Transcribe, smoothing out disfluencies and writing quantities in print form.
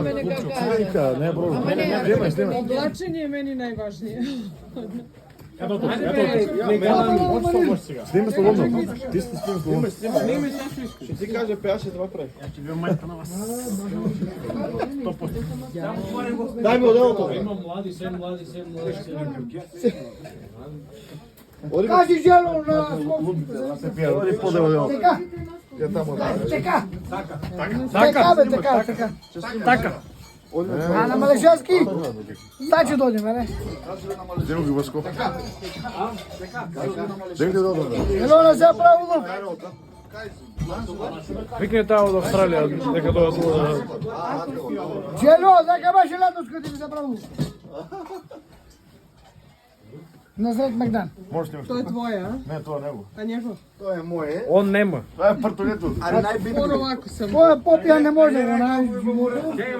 мене како Не, бро. Снимаш. Облачење е мени најважнije. Ето, снимай слободно. Ти си снимай слободно. Снимай сашо искаш. Ще ти каже пеаше това прави. Ја ќе биам мајка на вас. 100%. Дай ми оделото. Има млади, се млади. Кажи жело на Се пија, оди подел оделото. Така. Ја тамо. Така. Така. Бе, така. Така. А на малежански? Таче дојдеме, не? Земо ги Васко. Земо ги додам. Ело на се правилно. Викне таа од Австралија, дека дојдат овде. Жело, дека беше латоска ти ми се правилно. На Сред Мегдан. Можеш снимаш. Тоа е твоја, Не, тоа не го. а него? Тоа е мое. Он нема. Това е партулето. А најбитно. Поровако сам. Тоа попија не може, го најде.